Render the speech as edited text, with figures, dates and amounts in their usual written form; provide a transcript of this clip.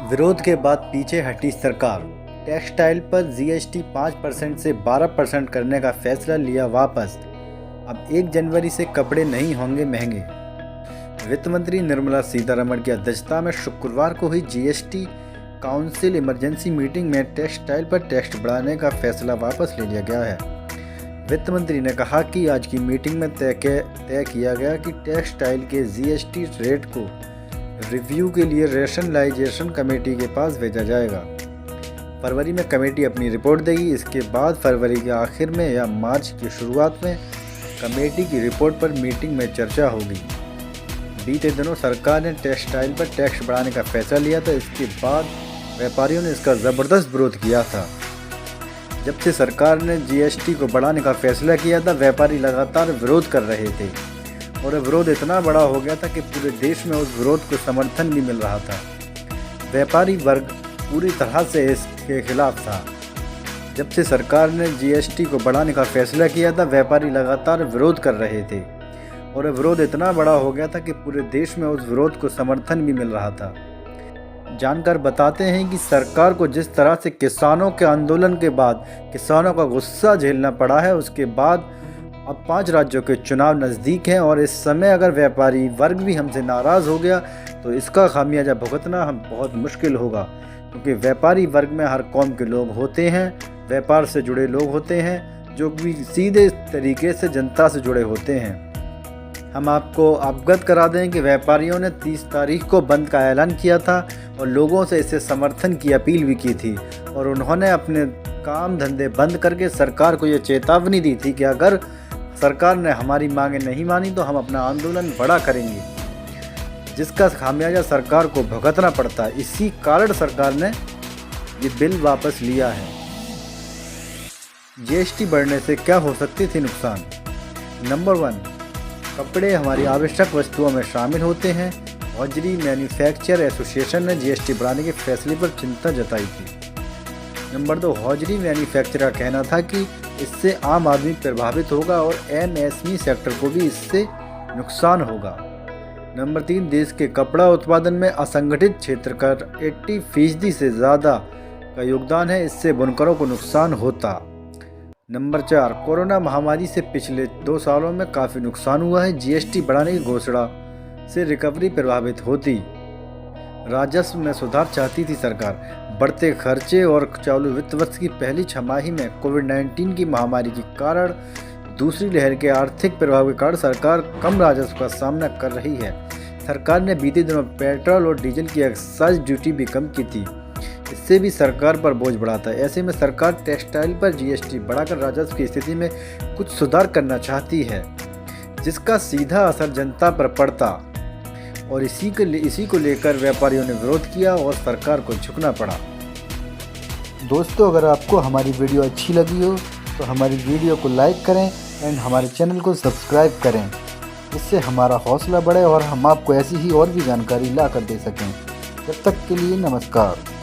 विरोध के बाद पीछे हटी सरकार। टेक्सटाइल पर जीएसटी 5% से 12% करने का फैसला लिया वापस। अब 1 जनवरी से कपड़े नहीं होंगे महंगे। वित्त मंत्री निर्मला सीतारमण की अध्यक्षता में शुक्रवार को हुई जीएसटी काउंसिल इमरजेंसी मीटिंग में टेक्सटाइल पर टैक्स बढ़ाने का फैसला वापस ले लिया गया है। वित्त मंत्री ने कहा कि आज की मीटिंग में तय किया गया कि टेक्सटाइल के जीएसटी रेट को रिव्यू के लिए रैशनलाइजेशन कमेटी के पास भेजा जाएगा। फरवरी में कमेटी अपनी रिपोर्ट देगी। इसके बाद फरवरी के आखिर में या मार्च की शुरुआत में कमेटी की रिपोर्ट पर मीटिंग में चर्चा होगी। बीते दिनों सरकार ने टेक्सटाइल पर टैक्स बढ़ाने का फैसला लिया था। इसके बाद व्यापारियों ने इसका ज़बरदस्त विरोध किया था। जब से सरकार ने जीएसटी को बढ़ाने का फैसला किया था, व्यापारी लगातार विरोध कर रहे थे और विरोध इतना बड़ा हो गया था कि पूरे देश में उस विरोध को समर्थन भी मिल रहा था। व्यापारी वर्ग पूरी तरह से इसके खिलाफ था। जब से सरकार ने जीएसटी को बढ़ाने का फैसला किया था, व्यापारी लगातार विरोध कर रहे थे और विरोध इतना बड़ा हो गया था कि पूरे देश में उस विरोध को समर्थन भी मिल रहा था। जानकार बताते हैं कि सरकार को जिस तरह से किसानों के आंदोलन के बाद किसानों का गुस्सा झेलना पड़ा है, उसके बाद अब 5 राज्यों के चुनाव नज़दीक हैं और इस समय अगर व्यापारी वर्ग भी हमसे नाराज़ हो गया तो इसका खामियाजा भुगतना हम बहुत मुश्किल होगा, क्योंकि व्यापारी वर्ग में हर कौम के लोग होते हैं, व्यापार से जुड़े लोग होते हैं, जो भी सीधे तरीके से जनता से जुड़े होते हैं। हम आपको अवगत करा दें कि व्यापारियों ने 30 तारीख को बंद का ऐलान किया था और लोगों से इसे समर्थन की अपील भी की थी और उन्होंने अपने काम धंधे बंद करके सरकार को ये चेतावनी दी थी कि अगर सरकार ने हमारी मांगें नहीं मानी तो हम अपना आंदोलन बड़ा करेंगे, जिसका खामियाजा सरकार को भुगतना पड़ता है। इसी कारण सरकार ने ये बिल वापस लिया है। जीएसटी बढ़ने से क्या हो सकती थी नुकसान? नंबर 1, कपड़े हमारी आवश्यक वस्तुओं में शामिल होते हैं। हौजरी मैन्युफैक्चर एसोसिएशन ने जीएसटी बढ़ाने के फैसले पर चिंता जताई थी। नंबर 2, हौजरी मैन्युफैक्चर का कहना था कि इससे आम आदमी प्रभावित होगा और एमएसएमई सेक्टर को भी इससे नुकसान होगा। नंबर 3, देश के कपड़ा उत्पादन में असंगठित क्षेत्र का 80% से ज़्यादा का योगदान है, इससे बुनकरों को नुकसान होता। नंबर 4, कोरोना महामारी से पिछले 2 सालों में काफ़ी नुकसान हुआ है। जीएसटी बढ़ाने की घोषणा से रिकवरी प्रभावित होती। राजस्व में सुधार चाहती थी सरकार। बढ़ते खर्चे और चालू वित्त वर्ष की पहली छमाही में कोविड-19 की महामारी के कारण दूसरी लहर के आर्थिक प्रभाव के कारण सरकार कम राजस्व का सामना कर रही है। सरकार ने बीते दिनों पेट्रोल और डीजल की एक्साइज ड्यूटी भी कम की थी, इससे भी सरकार पर बोझ बढ़ा था। ऐसे में सरकार टेक्सटाइल पर जीएसटी बढ़ाकर राजस्व की स्थिति में कुछ सुधार करना चाहती है, जिसका सीधा असर जनता पर पड़ता और इसी को लेकर व्यापारियों ने विरोध किया और सरकार को झुकना पड़ा। दोस्तों, अगर आपको हमारी वीडियो अच्छी लगी हो तो हमारी वीडियो को लाइक करें एंड हमारे चैनल को सब्सक्राइब करें। इससे हमारा हौसला बढ़े और हम आपको ऐसी ही और भी जानकारी ला कर दे सकें। जब तक के लिए नमस्कार।